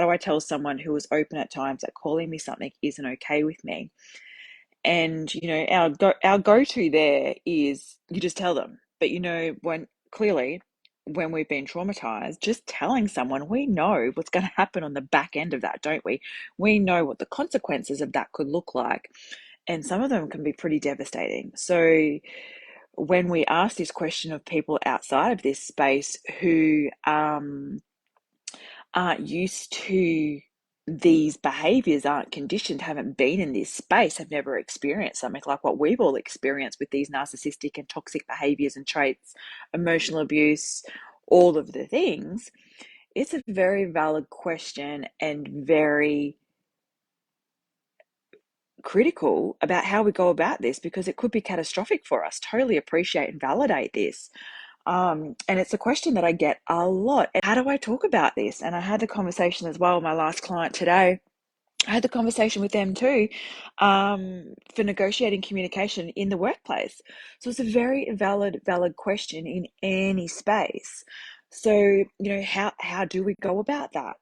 do I tell someone who is open at times that calling me something isn't okay with me? And our go-to there is you just tell them. But when clearly when we've been traumatized, just telling someone, we know what's going to happen on the back end of that, don't we? We know what the consequences of that could look like. And some of them can be pretty devastating. So when we ask this question of people outside of this space who aren't used to these behaviors, aren't conditioned, haven't been in this space, have never experienced something like what we've all experienced with these narcissistic and toxic behaviors and traits, emotional abuse, all of the things, it's a very valid question and very critical about how we go about this, because it could be catastrophic for us. Totally appreciate and validate this. And it's a question that I get a lot. How do I talk about this? And I had the conversation as well with my last client today. I had the conversation with them too, for negotiating communication in the workplace. So it's a very valid question in any space. So, how do we go about that?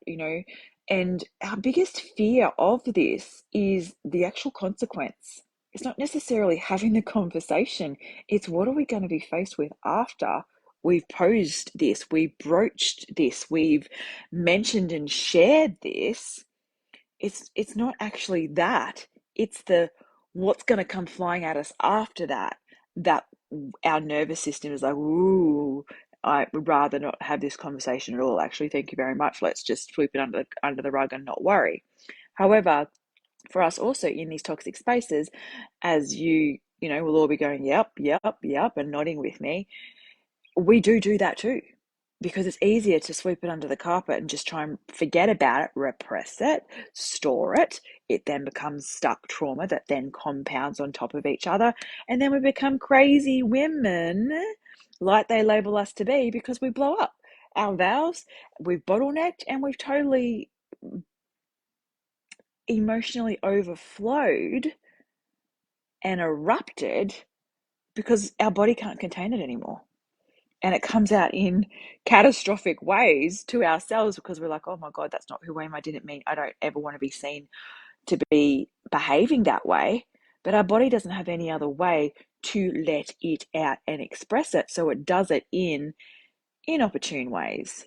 And our biggest fear of this is the actual consequence. It's not necessarily having the conversation. It's what are we going to be faced with after we've posed this, we've broached this, we've mentioned and shared this. It's not actually that. It's the what's going to come flying at us after that our nervous system is like, ooh, I would rather not have this conversation at all. Actually, thank you very much. Let's just sweep it under the rug and not worry. However, for us also in these toxic spaces, as will all be going, yep, yep, yep, and nodding with me, we do that too, because it's easier to sweep it under the carpet and just try and forget about it, repress it, store it. It then becomes stuck trauma that then compounds on top of each other. And then we become crazy women, like they label us to be, because we blow up our valves, we've bottlenecked, and we've totally emotionally overflowed and erupted because our body can't contain it anymore. And it comes out in catastrophic ways to ourselves, because we're like, oh my God, that's not who I am. I don't ever want to be seen to be behaving that way. But our body doesn't have any other way to let it out and express it. So it does it in inopportune ways,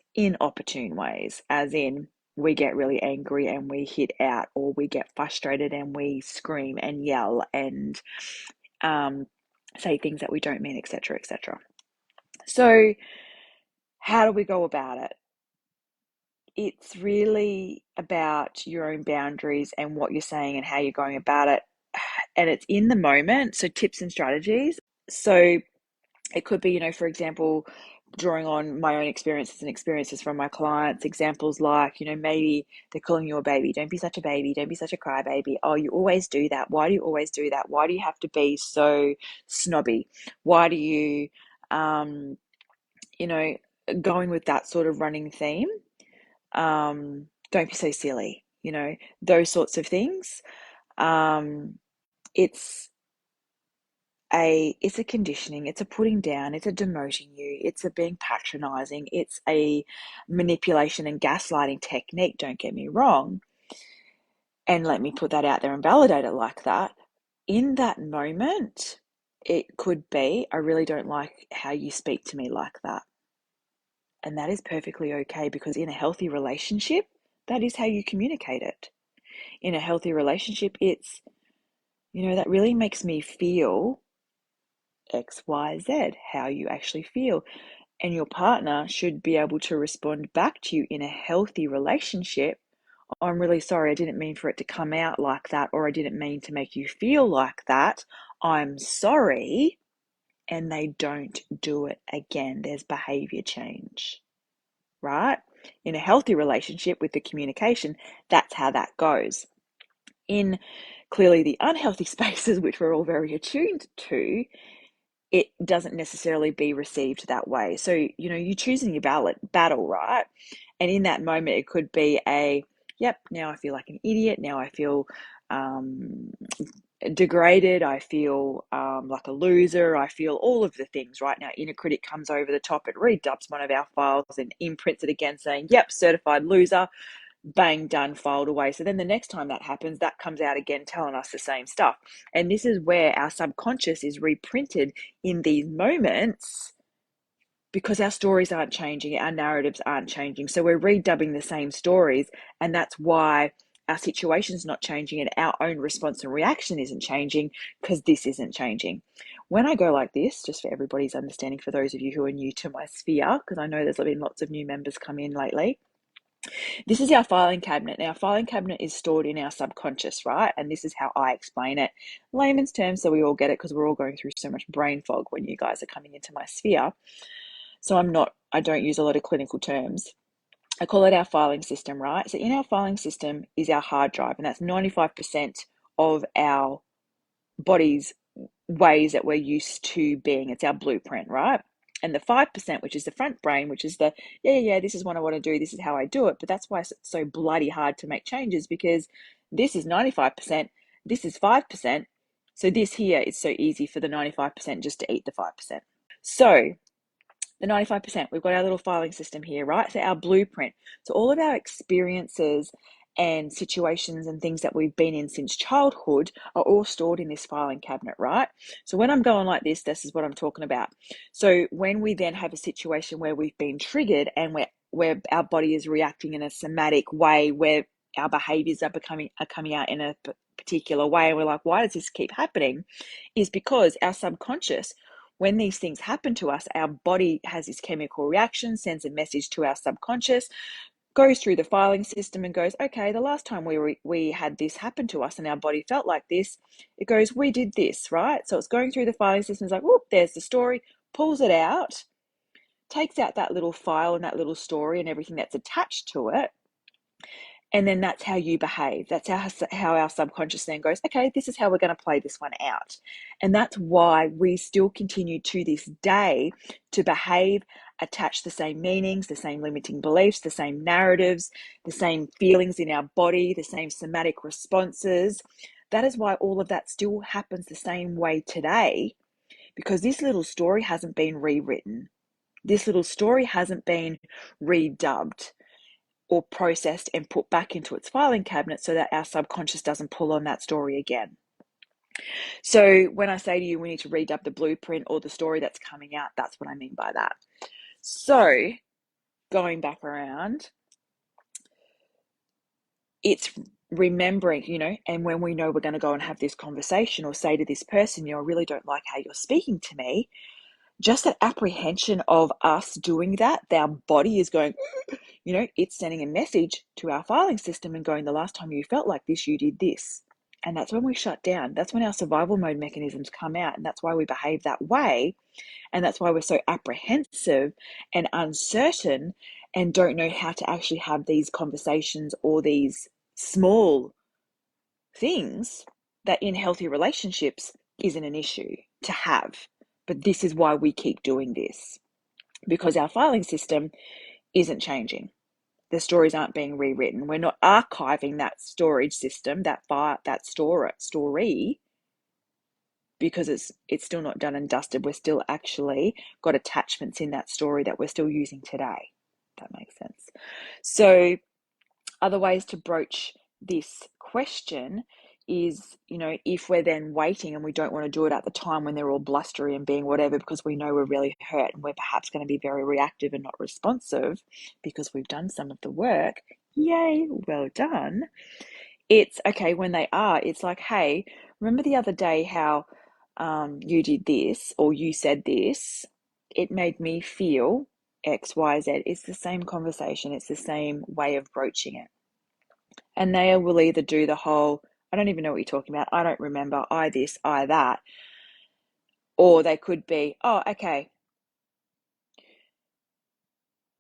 as in we get really angry and we hit out, or we get frustrated and we scream and yell and say things that we don't mean, etc., etc. So how do we go about it? It's really about your own boundaries and what you're saying and how you're going about it. And it's in the moment. So tips and strategies. So it could be, for example, drawing on my own experiences and experiences from my clients, examples like, maybe they're calling you a baby. Don't be such a baby. Don't be such a crybaby. Oh, you always do that. Why do you always do that? Why do you have to be so snobby? Why do you, going with that sort of running theme? Don't be so silly, those sorts of things. It's it's a conditioning, it's a putting down, it's a demoting you, it's a being patronizing, it's a manipulation and gaslighting technique, don't get me wrong. And let me put that out there and validate it like that. In that moment, it could be, I really don't like how you speak to me like that. And that is perfectly okay, because in a healthy relationship, that is how you communicate it. In a healthy relationship, it's, that really makes me feel X, Y, Z, how you actually feel. And your partner should be able to respond back to you in a healthy relationship. Oh, I'm really sorry, I didn't mean for it to come out like that, or I didn't mean to make you feel like that. I'm sorry. And they don't do it again. There's behavior change, right? In a healthy relationship with the communication, that's how that goes. In clearly the unhealthy spaces, which we're all very attuned to, it doesn't necessarily be received that way. So, you're choosing your battle, right? And in that moment, it could be yep, now I feel like an idiot. Now I feel degraded. I feel like a loser. I feel all of the things right now. Inner critic comes over the top. It redubs one of our files and imprints it again saying, yep, certified loser. bang, done, filed away. So then the next time that happens, that comes out again telling us the same stuff. And this is where our subconscious is reprinted in these moments because our stories aren't changing, our narratives aren't changing. So we're redubbing the same stories, and that's why our situation's not changing and our own response and reaction isn't changing because this isn't changing. When I go like this, just for everybody's understanding, for those of you who are new to my sphere, because I know there's been lots of new members come in lately, this is our filing cabinet. Now, our filing cabinet is stored in our subconscious, right? And this is how I explain it, layman's terms, so we all get it because we're all going through so much brain fog when you guys are coming into my sphere. So I don't use a lot of clinical terms. I call it our filing system, right? So in our filing system is our hard drive, and that's 95% of our body's ways that we're used to being. It's our blueprint, right? And the 5%, which is the front brain, which is the, yeah, this is what I want to do, this is how I do it. But that's why it's so bloody hard to make changes, because this is 95%, this is 5%. So this here is so easy for the 95% just to eat the 5%. So the 95%, we've got our little filing system here, right? So our blueprint. So all of our experiences and situations and things that we've been in since childhood are all stored in this filing cabinet, right? So when I'm going like this is what I'm talking about. So when we then have a situation where we've been triggered and where our body is reacting in a somatic way, where our behaviors are coming out in a particular way, and we're like, why does this keep happening? Is because our subconscious, when these things happen to us, our body has this chemical reaction, sends a message to our subconscious, goes through the filing system and goes, okay, the last time we had this happen to us and our body felt like this, it goes, we did this, right? So it's going through the filing system, it's like, whoop, there's the story, pulls it out, takes out that little file and that little story and everything that's attached to it. And then that's how you behave. That's how our subconscious then goes, okay, this is how we're going to play this one out. And that's why we still continue to this day to behave, attach the same meanings, the same limiting beliefs, the same narratives, the same feelings in our body, the same somatic responses. That is why all of that still happens the same way today, because this little story hasn't been rewritten. This little story hasn't been redubbed or processed and put back into its filing cabinet so that our subconscious doesn't pull on that story again. So when I say to you, we need to redub the blueprint or the story that's coming out, that's what I mean by that. So going back around, it's remembering, and when we know we're going to go and have this conversation or say to this person, I really don't like how you're speaking to me, just that apprehension of us doing that, our body is going, it's sending a message to our filing system and going, the last time you felt like this, you did this. And that's when we shut down. That's when our survival mode mechanisms come out. And that's why we behave that way. And that's why we're so apprehensive and uncertain and don't know how to actually have these conversations or these small things that in healthy relationships isn't an issue to have. But this is why we keep doing this, because our filing system isn't changing. The stories aren't being rewritten. We're not archiving that storage system, that story, because it's still not done and dusted. We're still actually got attachments in that story that we're still using today. If that makes sense. So other ways to broach this question is, if we're then waiting and we don't want to do it at the time when they're all blustery and being whatever, because we know we're really hurt and we're perhaps going to be very reactive and not responsive because we've done some of the work, yay, well done. It's okay when they are, it's like, hey, remember the other day how you did this or you said this, it made me feel X, Y, Z. It's the same conversation. It's the same way of broaching it. And they will either do the whole, I don't even know what you're talking about, I don't remember, I this, I that. Or they could be, oh, okay.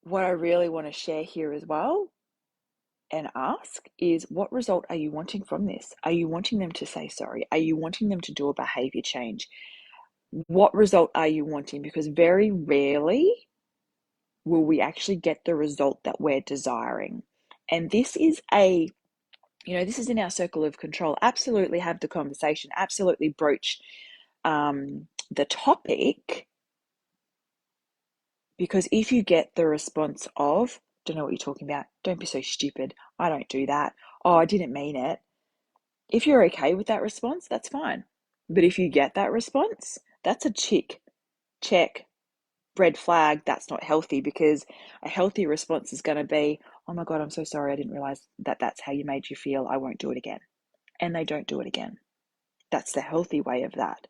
What I really want to share here as well and ask is, what result are you wanting from this? Are you wanting them to say sorry? Are you wanting them to do a behavior change? What result are you wanting? Because very rarely will we actually get the result that we're desiring. And this is this is in our circle of control. Absolutely have the conversation, absolutely broach the topic, because if you get the response of, don't know what you're talking about. Don't be so stupid. I don't do that. Oh, I didn't mean it. If you're okay with that response, that's fine. But if you get that response, that's a check, red flag. That's not healthy, because a healthy response is going to be, oh my God, I'm so sorry. I didn't realize that that's how you made you feel. I won't do it again. And they don't do it again. That's the healthy way of that.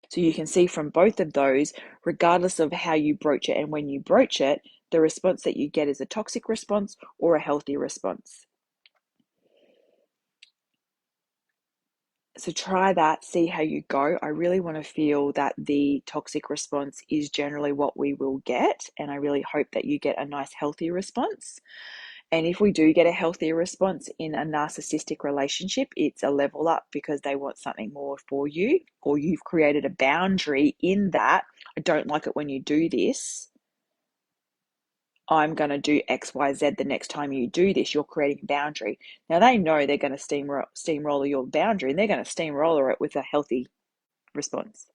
So you can see from both of those, regardless of how you broach it and when you broach it, the response that you get is a toxic response or a healthy response. So try that, see how you go. I really want to feel that the toxic response is generally what we will get. And I really hope that you get a nice, healthy response. And if we do get a healthy response in a narcissistic relationship, it's a level up, because they want something more for you, or you've created a boundary in that. I don't like it when you do this. I'm going to do X, Y, Z the next time you do this. You're creating a boundary. Now, they know they're going to steamroller your boundary, and they're going to steamroller it with a healthy response.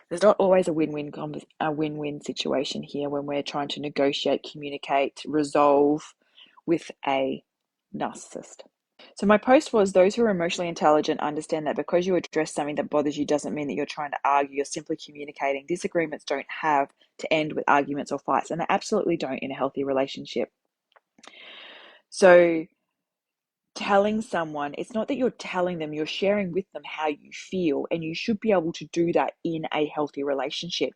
There's not always a win-win situation here when we're trying to negotiate, communicate, resolve with a narcissist. So my post was, those who are emotionally intelligent understand that because you address something that bothers you doesn't mean that you're trying to argue. You're simply communicating. Disagreements don't have to end with arguments or fights, and they absolutely don't in a healthy relationship. So telling someone, it's not that you're telling them, you're sharing with them how you feel, and you should be able to do that in a healthy relationship.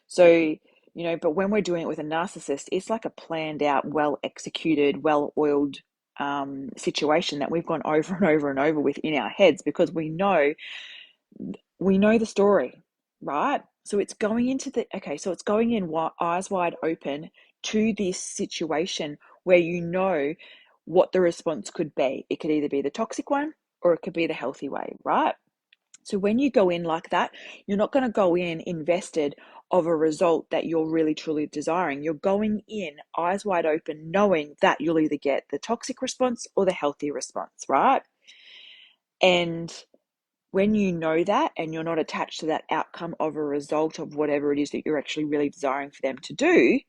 So, but when we're doing it with a narcissist, it's like a planned out, well executed, well oiled situation that we've gone over and over and over with in our heads, because we know the story, right? So it's going it's going in eyes wide open to this situation where you know what the response could be. It could either be the toxic one or it could be the healthy way, right? So when you go in like that, you're not going to go in invested of a result that you're really truly desiring. You're going in eyes wide open, knowing that you'll either get the toxic response or the healthy response, right? And when you know that, and you're not attached to that outcome of a result of whatever it is that you're actually really desiring for them to do,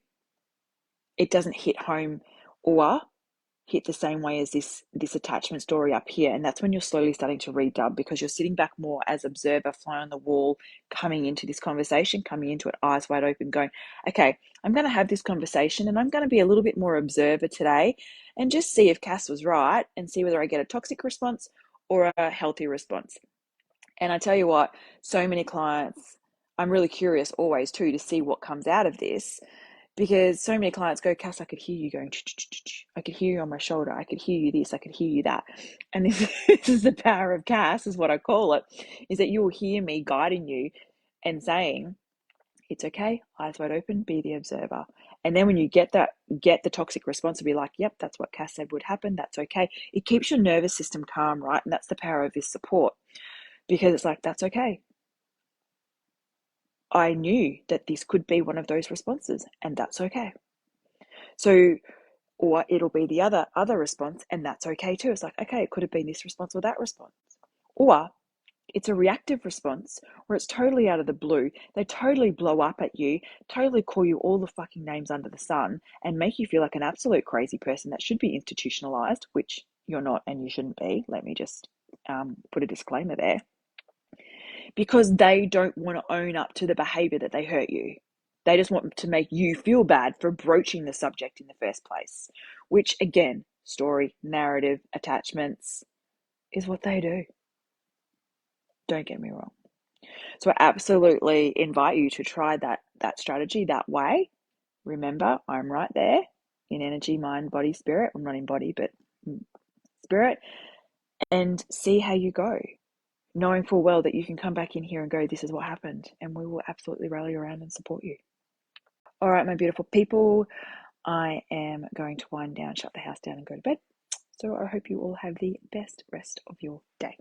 it doesn't hit home or hit the same way as this attachment story up here. And that's when you're slowly starting to redub, because you're sitting back more as observer, fly on the wall, coming into this conversation, coming into it eyes wide open, going, okay, I'm going to have this conversation, and I'm going to be a little bit more observer today, and just see if Cass was right, and see whether I get a toxic response or a healthy response. And I tell you what, so many clients, I'm really curious always too to see what comes out of this, because so many clients go, Cass, I could hear you going, I could hear you on my shoulder, I could hear you this, I could hear you that. And this is the power of Cass, is what I call it, is that you will hear me guiding you and saying, it's okay, eyes wide open, be the observer. And then when you get the toxic response to be like, yep, that's what Cass said would happen, that's okay. It keeps your nervous system calm, right? And that's the power of this support, because it's like, that's okay. I knew that this could be one of those responses, and that's okay. So, or it'll be the other response, and that's okay too. It's like, okay, it could have been this response or that response. Or it's a reactive response where it's totally out of the blue. They totally blow up at you, totally call you all the fucking names under the sun, and make you feel like an absolute crazy person that should be institutionalized, which you're not and you shouldn't be. Let me just put a disclaimer there. Because they don't want to own up to the behavior that they hurt you. They just want to make you feel bad for broaching the subject in the first place, which again, story, narrative, attachments is what they do. Don't get me wrong. So I absolutely invite you to try that strategy that way. Remember, I'm right there in energy, mind, body, spirit. I'm not in body, but spirit. And see how you go, knowing full well that you can come back in here and go, this is what happened, and we will absolutely rally around and support you. All right, my beautiful people, I am going to wind down, shut the house down, and go to bed. So I hope you all have the best rest of your day.